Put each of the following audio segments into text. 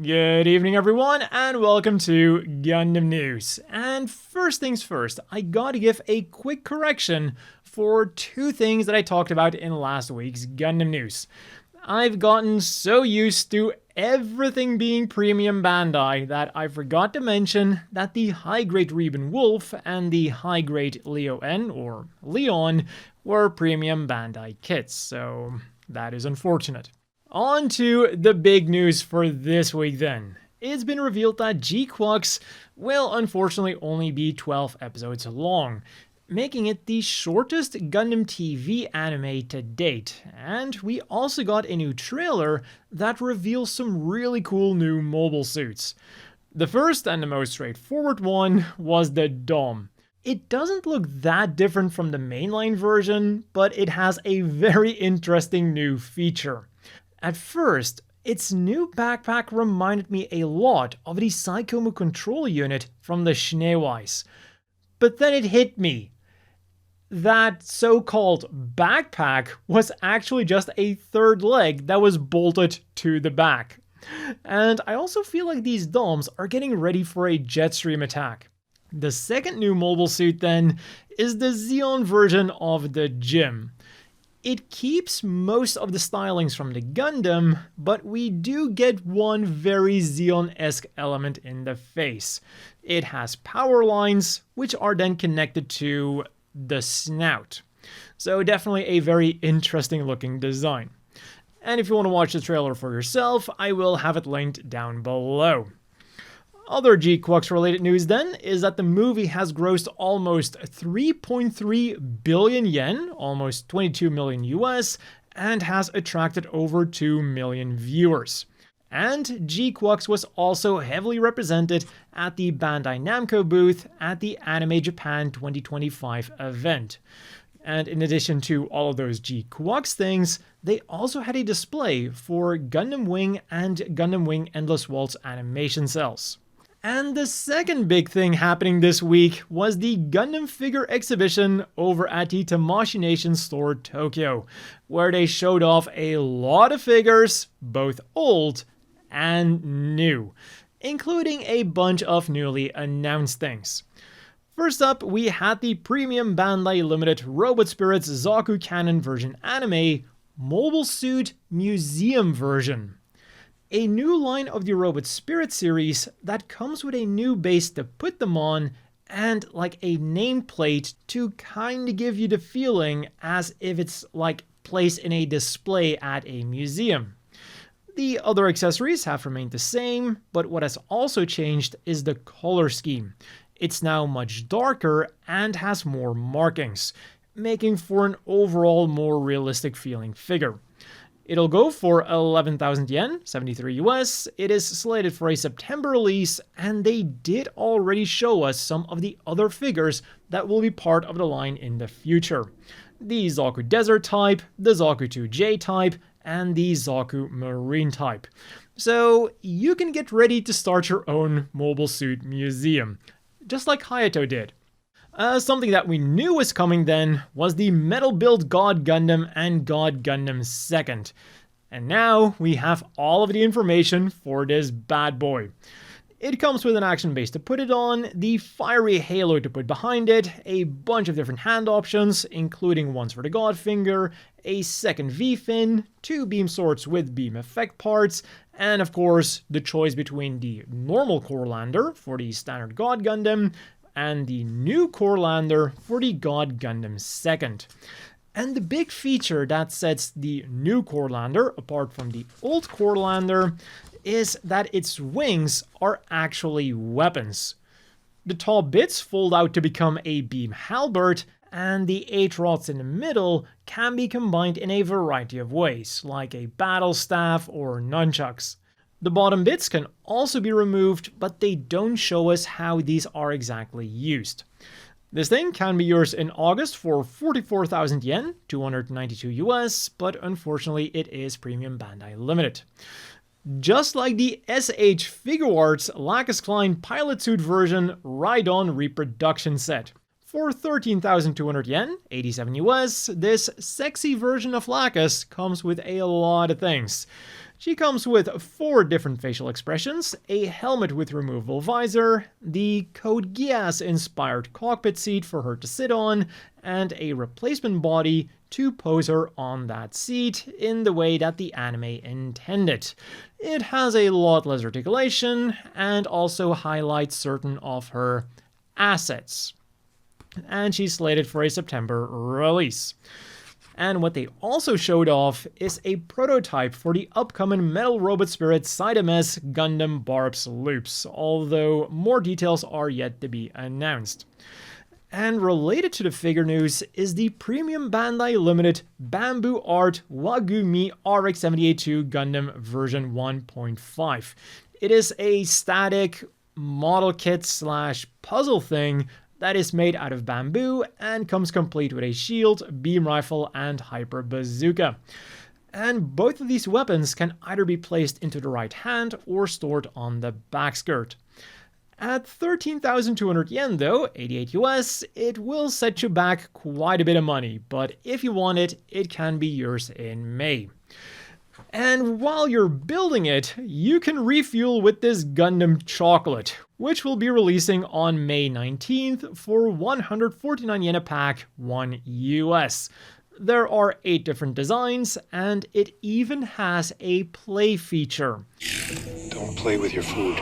Good evening everyone and welcome to Gundam News. And first things first, I gotta give a quick correction for two things that I talked about in last week's Gundam News. I've gotten so used to everything being premium Bandai that I forgot to mention that the high-grade Reben Wolf and the high-grade Leon or Leon were premium Bandai kits, so that is unfortunate. On to the big news for this week then. It's been revealed that GQUUuuuX will unfortunately only be 12 episodes long, making it the shortest Gundam TV anime to date. And we also got a new trailer that reveals some really cool new mobile suits. The first and the most straightforward one was the Dom. It doesn't look that different from the mainline version, but it has a very interesting new feature. At first, its new backpack reminded me a lot of the Psychomu control unit from the Schneeweiss. But then it hit me. That so-called backpack was actually just a third leg that was bolted to the back. And I also feel like these DOMs are getting ready for a Jetstream attack. The second new mobile suit then is the Zeon version of the Gym. It keeps most of the stylings from the Gundam, but we do get one very Zeon-esque element in the face. It has power lines, which are then connected to the snout. So definitely a very interesting looking design. And if you want to watch the trailer for yourself, I will have it linked down below. Other GQUUuuuX related news then is that the movie has grossed almost 3.3 billion yen, almost 22 million US, and has attracted over 2 million viewers. And GQUUuuuX was also heavily represented at the Bandai Namco booth at the Anime Japan 2025 event. And in addition to all of those GQUUuuuuX things, they also had a display for Gundam Wing and Gundam Wing Endless Waltz animation cells. And the second big thing happening this week was the Gundam figure exhibition over at the Tamashii Nation store Tokyo, where they showed off a lot of figures, both old and new, including a bunch of newly announced things. First up, we had the premium Bandai Limited Robot Spirits Zaku Canon version anime mobile suit museum version. A new line of the Robot Spirit series that comes with a new base to put them on and like a nameplate to kind of give you the feeling as if it's like placed in a display at a museum. The other accessories have remained the same, but what has also changed is the color scheme. It's now much darker and has more markings, making for an overall more realistic feeling figure. It'll go for 11,000 yen, 73 US. It is slated for a September release, and they did already show us some of the other figures that will be part of the line in the future. The Zaku Desert type, the Zaku 2J type, and the Zaku Marine type. So you can get ready to start your own mobile suit museum, just like Hayato did. Something that we knew was coming then was the Metal Build God Gundam and God Gundam 2nd. And now we have all of the information for this bad boy. It comes with an action base to put it on, the fiery halo to put behind it, a bunch of different hand options, including ones for the God Finger, a second V-fin, two beam swords with beam effect parts, and of course the choice between the normal Core Lander for the standard God Gundam, and the new Core Lander for the God Gundam 2nd. And the big feature that sets the new Core Lander apart from the old Core Lander is that its wings are actually weapons. The tall bits fold out to become a beam halberd, and the 8 rods in the middle can be combined in a variety of ways, like a battle staff or nunchucks. The bottom bits can also be removed, but they don't show us how these are exactly used. This thing can be yours in August for 44,000 yen, 292 US, but unfortunately it is premium Bandai Limited. Just like the SH Figuarts Lacus Clyne pilot suit version Ride-On Reproduction set. For 13,200 yen, 87 US, this sexy version of Lacus comes with a lot of things. She comes with 4 different facial expressions, a helmet with removable visor, the Code Geass inspired cockpit seat for her to sit on, and a replacement body to pose her on that seat in the way that the anime intended. It has a lot less articulation and also highlights certain of her assets. And she's slated for a September release. And what they also showed off is a prototype for the upcoming Metal Robot Spirit Side MS Gundam Barbs Loops, although more details are yet to be announced. And related to the figure news is the premium Bandai Limited Bamboo Art Wagumi RX-78 Gundam version 1.5. It is a static model kit / puzzle thing that is made out of bamboo and comes complete with a shield, beam rifle, and hyper bazooka. And both of these weapons can either be placed into the right hand or stored on the back skirt. At 13,200 yen though, 88 US, it will set you back quite a bit of money, but if you want it, it can be yours in May. And while you're building it, you can refuel with this Gundam Chocolate, which will be releasing on May 19th for 149 yen a pack, 1 US. There are 8 different designs, and it even has a play feature. Don't play with your food.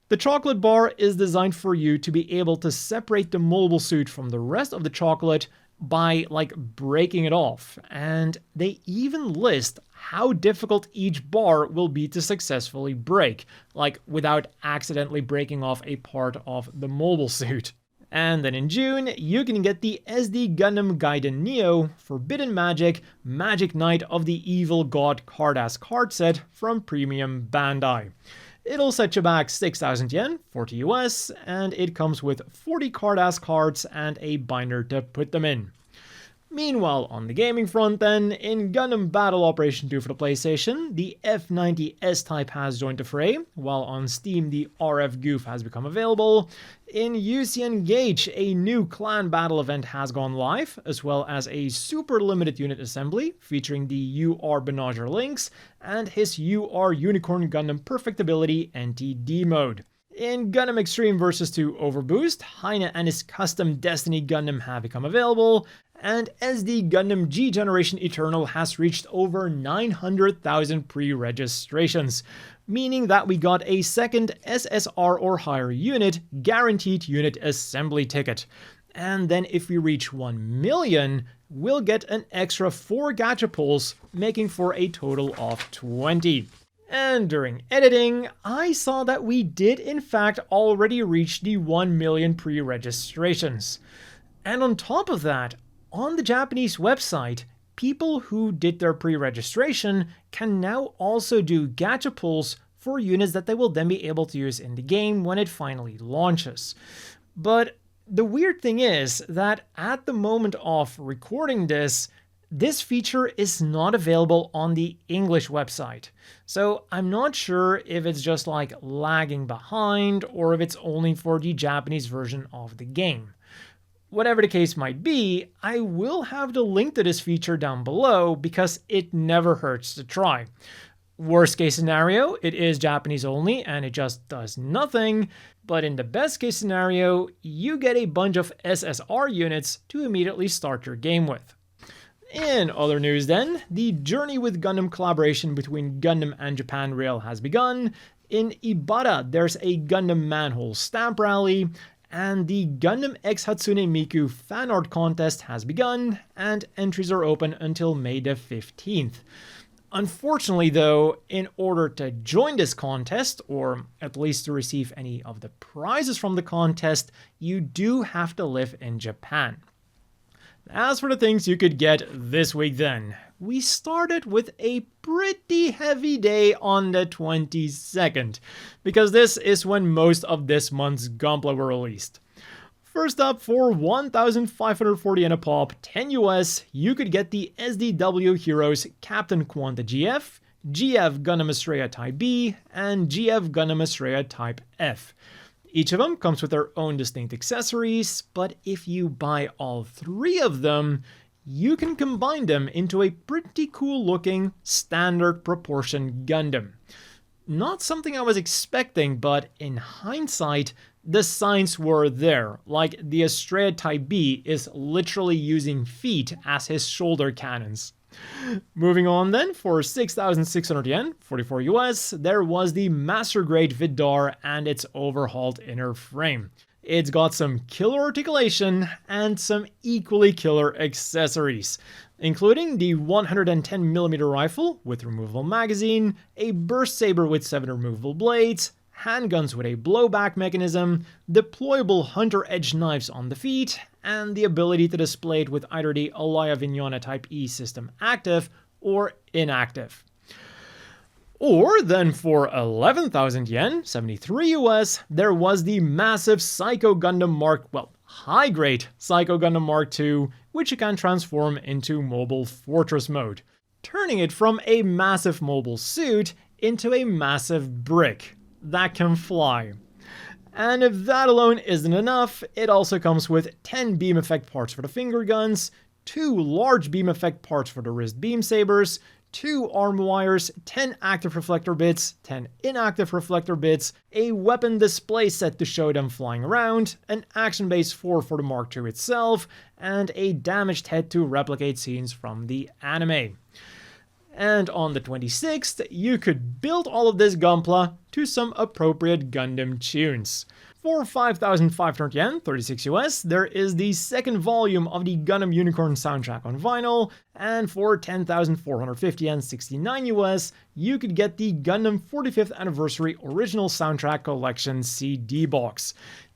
The chocolate bar is designed for you to be able to separate the mobile suit from the rest of the chocolate by breaking it off, and they even list how difficult each bar will be to successfully break, without accidentally breaking off a part of the mobile suit. And then in June, you can get the SD Gundam Gaiden Neo Forbidden Magic Magic Knight of the Evil God Carddass card set from Premium Bandai. It'll set you back 6,000 yen, 40 US, and it comes with 40 Carddass cards and a binder to put them in. Meanwhile, on the gaming front then, in Gundam Battle Operation 2 for the PlayStation, the F90 S-Type has joined the fray, while on Steam the RF Goof has become available. In UC Engage, a new clan battle event has gone live, as well as a super limited unit assembly featuring the UR Benager Lynx and his UR Unicorn Gundam Perfectability NTD mode. In Gundam Extreme vs. 2 Overboost, Heine and his custom Destiny Gundam have become available, and SD Gundam G Generation Eternal has reached over 900,000 pre-registrations, meaning that we got a second SSR or higher unit guaranteed unit assembly ticket. And then if we reach 1 million, we'll get an extra 4 gacha pulls, making for a total of 20. And during editing, I saw that we did in fact already reach the 1 million pre-registrations. And on top of that, on the Japanese website, people who did their pre-registration can now also do gacha pulls for units that they will then be able to use in the game when it finally launches. But the weird thing is that at the moment of recording this feature is not available on the English website. So I'm not sure if it's just lagging behind or if it's only for the Japanese version of the game. Whatever the case might be, I will have the link to this feature down below because it never hurts to try. Worst case scenario, it is Japanese only and it just does nothing, but in the best case scenario, you get a bunch of SSR units to immediately start your game with. In other news then, the Journey with Gundam collaboration between Gundam and Japan Rail has begun. In Ibarra, there's a Gundam Manhole Stamp Rally, and the Gundam X Hatsune Miku fan art contest has begun, and entries are open until May the 15th. Unfortunately though, in order to join this contest, or at least to receive any of the prizes from the contest, you do have to live in Japan. As for the things you could get this week then, we started with a pretty heavy day on the 22nd, because this is when most of this month's Gunpla were released. First up, for 1,540 yen a pop, 10 US, you could get the SDW Heroes Captain Quanta GF, GF Gundam Estrella Type B, and GF Gundam Estrella Type F. Each of them comes with their own distinct accessories, but if you buy all 3 of them, you can combine them into a pretty cool looking standard proportion Gundam. Not something I was expecting, but in hindsight, the signs were there, like the Estrella Type B is literally using feet as his shoulder cannons. Moving on then, for 6,600 yen, 44 US, there was the Master Grade Vidar and its overhauled inner frame. It's got some killer articulation and some equally killer accessories, including the 110mm rifle with removable magazine, a burst saber with 7 removable blades, handguns with a blowback mechanism, deployable hunter edge knives on the feet, and the ability to display it with either the Alaya Vignona Type E system active or inactive. Or then for 11,000 yen, 73 US, there was the massive Psycho Gundam high grade Psycho Gundam Mark II, which you can transform into mobile fortress mode, turning it from a massive mobile suit into a massive brick that can fly. And if that alone isn't enough, it also comes with 10 beam effect parts for the finger guns, 2 large beam effect parts for the wrist beam sabers, 2 arm wires, 10 active reflector bits, 10 inactive reflector bits, a weapon display set to show them flying around, an action base 4 for the Mark II itself, and a damaged head to replicate scenes from the anime. And on the 26th, you could build all of this Gunpla to some appropriate Gundam tunes. For 5,500 yen, 36 US, there is the second volume of the Gundam Unicorn soundtrack on vinyl, and for 10,450 yen, 69 US, you could get the Gundam 45th Anniversary Original Soundtrack Collection CD box.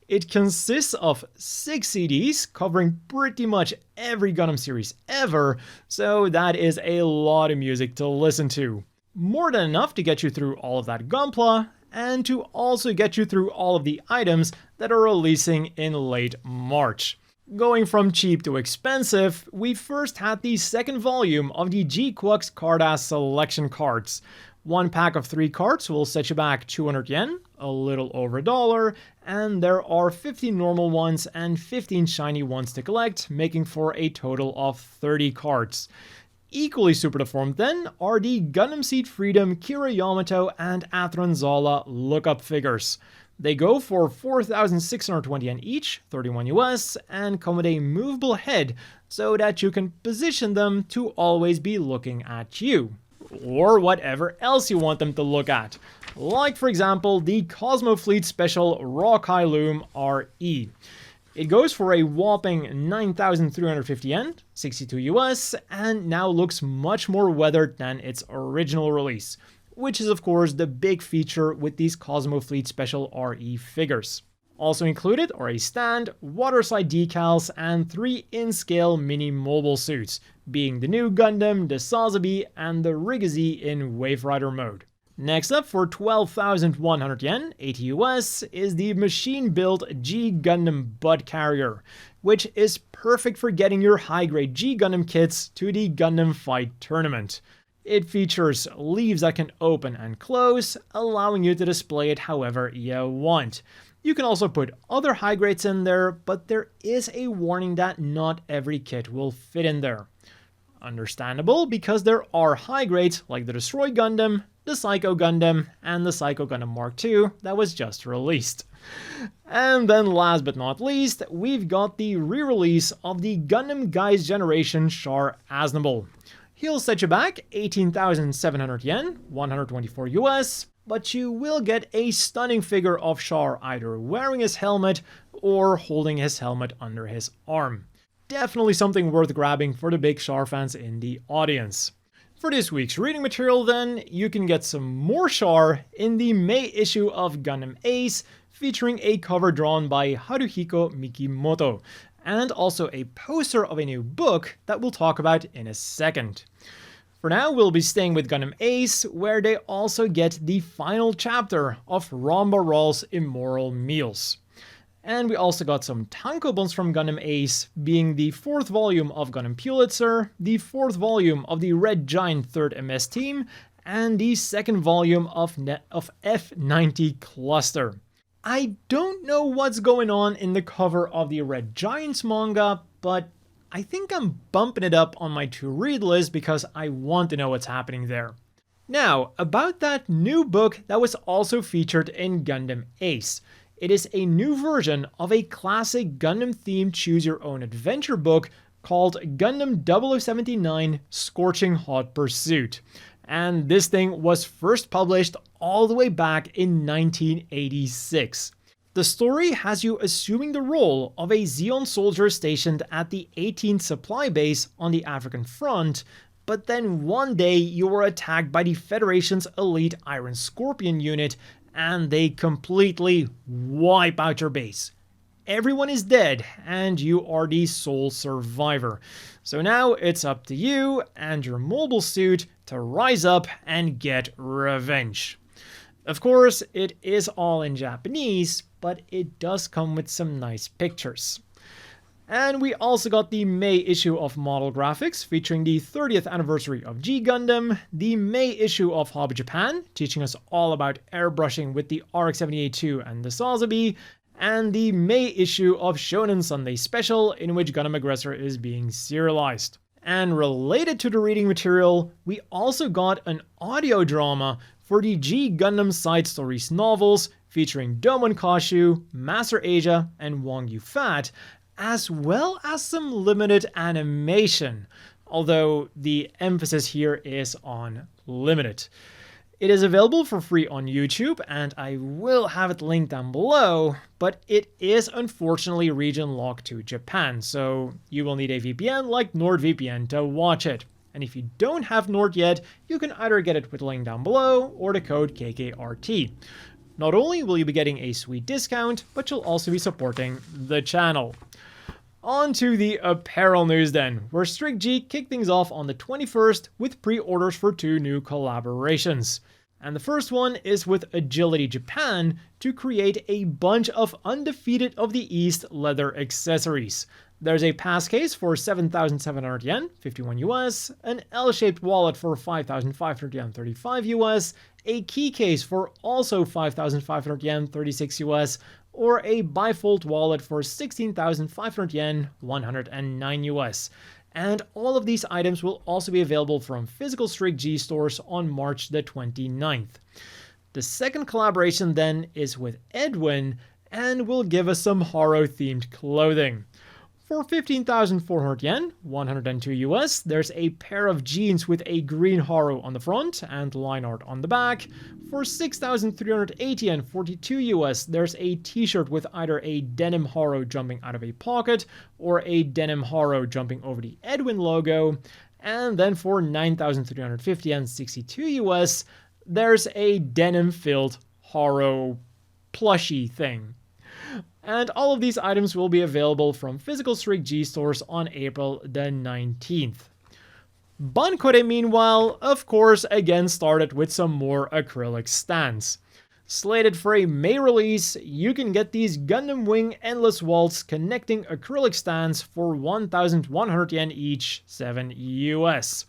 It consists of 6 CDs covering pretty much every Gundam series ever, so that is a lot of music to listen to. More than enough to get you through all of that Gunpla, and to also get you through all of the items that are releasing in late March. Going from cheap to expensive, we first had the second volume of the GQUUuuuX Carddass selection cards. One pack of 3 cards will set you back 200 yen, a little over $1, and there are 15 normal ones and 15 shiny ones to collect, making for a total of 30 cards. Equally super deformed then are the Gundam Seed Freedom, Kira Yamato, and Athrun Zala Lookup figures. They go for 4,620 yen each, 31 US, and come with a movable head so that you can position them to always be looking at you, or whatever else you want them to look at. Like for example, the Cosmo Fleet Special Raw Cailum RE. It goes for a whopping 9,350 yen, 62 US, and now looks much more weathered than its original release, which is of course the big feature with these Cosmo Fleet Special RE figures. Also included are a stand, waterside decals, and 3 in-scale mini mobile suits, being the new Gundam, the Sazabi, and the Rigazi in Wave Rider mode. Next up, for 12,100 yen, 80 US, is the machine-built G Gundam Bud Carrier, which is perfect for getting your high-grade G Gundam kits to the Gundam Fight Tournament. It features leaves that can open and close, allowing you to display it however you want. You can also put other high grades in there, but there is a warning that not every kit will fit in there. Understandable, because there are high grades like the Destroy Gundam, the Psycho Gundam, and the Psycho Gundam Mark II that was just released. And then last but not least, we've got the re-release of the Gundam Guys Generation Char Aznable. He'll set you back 18,700 yen, 124 US, but you will get a stunning figure of Char either wearing his helmet or holding his helmet under his arm. Definitely something worth grabbing for the big Char fans in the audience. For this week's reading material then, you can get some more Char in the May issue of Gundam Ace, featuring a cover drawn by Haruhiko Mikimoto, and also a poster of a new book that we'll talk about in a second. For now, we'll be staying with Gundam Ace, where they also get the final chapter of Ramba Rawl's Immoral Meals. And we also got some tankobons from Gundam Ace, being the 4th volume of Gundam Pulitzer, the 4th volume of the Red Giant 3rd MS Team, and the 2nd volume of F90 Cluster. I don't know what's going on in the cover of the Red Giants manga, but I think I'm bumping it up on my to-read list because I want to know what's happening there. Now, about that new book that was also featured in Gundam Ace. It is a new version of a classic Gundam-themed choose-your-own-adventure book called Gundam 0079 Scorching Hot Pursuit. And this thing was first published all the way back in 1986. The story has you assuming the role of a Zeon soldier stationed at the 18th Supply Base on the African front, but then one day you were attacked by the Federation's elite Iron Scorpion unit and they completely wipe out your base. Everyone is dead and you are the sole survivor. So now it's up to you and your mobile suit to rise up and get revenge. Of course, it is all in Japanese, but it does come with some nice pictures. And we also got the May issue of Model Graphics featuring the 30th anniversary of G Gundam, the May issue of Hobby Japan, teaching us all about airbrushing with the RX-78 2 and the Sazabi, and the May issue of Shonen Sunday Special, in which Gundam Aggressor is being serialized. And related to the reading material, we also got an audio drama for the G Gundam Sidestories novels featuring Domon Kashu, Master Asia, and Wang Yufat, as well as some limited animation, although the emphasis here is on limited. It is available for free on YouTube, and I will have it linked down below, but it is unfortunately region locked to Japan, so you will need a VPN like NordVPN to watch it. And if you don't have Nord yet, you can either get it with the link down below or the code kkrt. Not only will you be getting a sweet discount, but you'll also be supporting the channel. On to the apparel news then, where Strict G kicked things off on the 21st with pre-orders for 2 new collaborations. And the first one is with Agility Japan to create a bunch of Undefeated of the East leather accessories. There's a pass case for 7,700 yen, 51 US, an L-shaped wallet for 5,500 yen, 35 US, a key case for also 5,500 yen, 36 US, or a bifold wallet for 16,500 yen, 109 US. And all of these items will also be available from physical Strict G stores on March the 29th. The second collaboration then is with Edwin and will give us some Haro-themed clothing. For 15,400 yen, 102 US, there's a pair of jeans with a green Haro on the front and line art on the back. For 6,380 yen, 42 US, there's a t-shirt with either a denim Haro jumping out of a pocket or a denim Haro jumping over the Edwin logo. And then for 9,350 yen, 62 US, there's a denim-filled Haro plushie thing. And all of these items will be available from physical Strict G stores on April the 19th. Bankore, meanwhile, of course, again started with some more acrylic stands. Slated for a May release, you can get these Gundam Wing Endless Waltz connecting acrylic stands for 1,100 yen each, 7 US.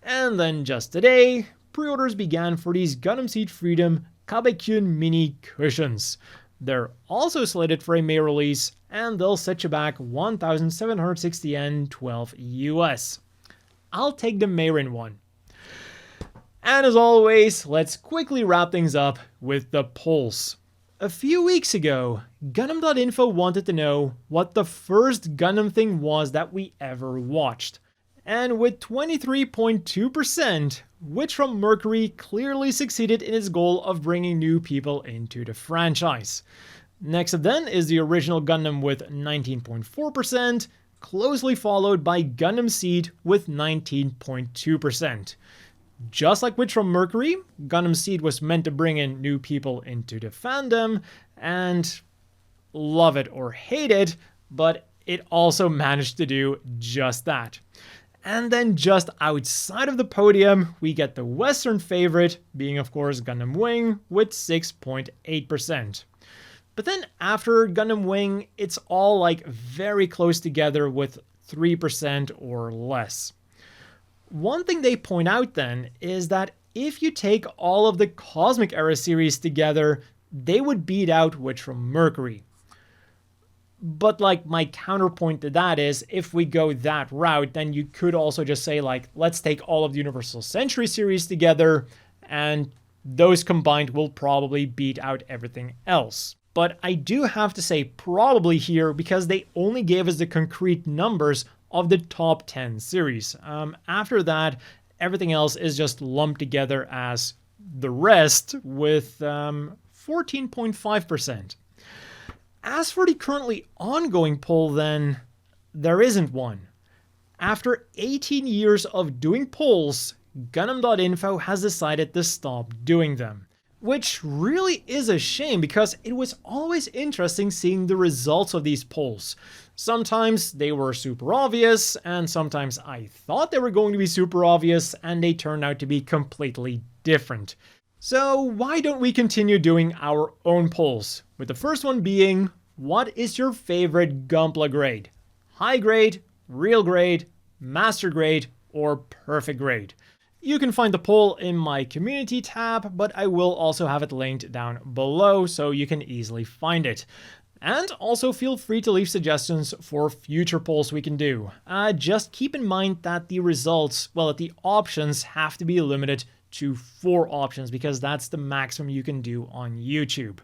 And then just today, pre-orders began for these Gundam Seed Freedom Kabekyun mini cushions. They're also slated for a May release, and they'll set you back 1,760 yen, 12 US. I'll take the Mayrin one. And as always, let's quickly wrap things up with the polls. A few weeks ago, Gundam.info wanted to know what the first Gundam thing was that we ever watched. And with 23.2%, Witch from Mercury clearly succeeded in its goal of bringing new people into the franchise. Next up then is the original Gundam with 19.4%, closely followed by Gundam Seed with 19.2%. Just like Witch from Mercury, Gundam Seed was meant to bring in new people into the fandom, and love it or hate it, but it also managed to do just that. And then just outside of the podium, we get the Western favorite, being of course Gundam Wing, with 6.8%. But then after Gundam Wing, it's all like very close together with 3% or less. One thing they point out then is that if you take all of the Cosmic Era series together, they would beat out Witch from Mercury. But like my counterpoint to that is if we go that route, then you could also just say like, let's take all of the Universal Century series together and those combined will probably beat out everything else. But I do have to say probably here because they only gave us the concrete numbers of the top 10 series. After that, everything else is just lumped together as the rest with 14.5%. As for the currently ongoing poll then, there isn't one. After 18 years of doing polls, Gundam.info has decided to stop doing them. Which really is a shame because it was always interesting seeing the results of these polls. Sometimes they were super obvious, and sometimes I thought they were going to be super obvious, and they turned out to be completely different. So why don't we continue doing our own polls? With the first one being, what is your favorite Gunpla grade? High grade, real grade, master grade, or perfect grade? You can find the poll in my community tab, but I will also have it linked down below so you can easily find it. And also feel free to leave suggestions for future polls we can do. Just keep in mind that the results, well, that the options have to be limited to 4 options because that's the maximum you can do on YouTube.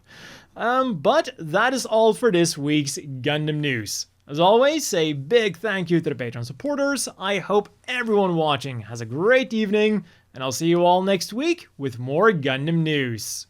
But that is all for this week's Gundam News. As always, a big thank you to the Patreon supporters. I hope everyone watching has a great evening, and I'll see you all next week with more Gundam News.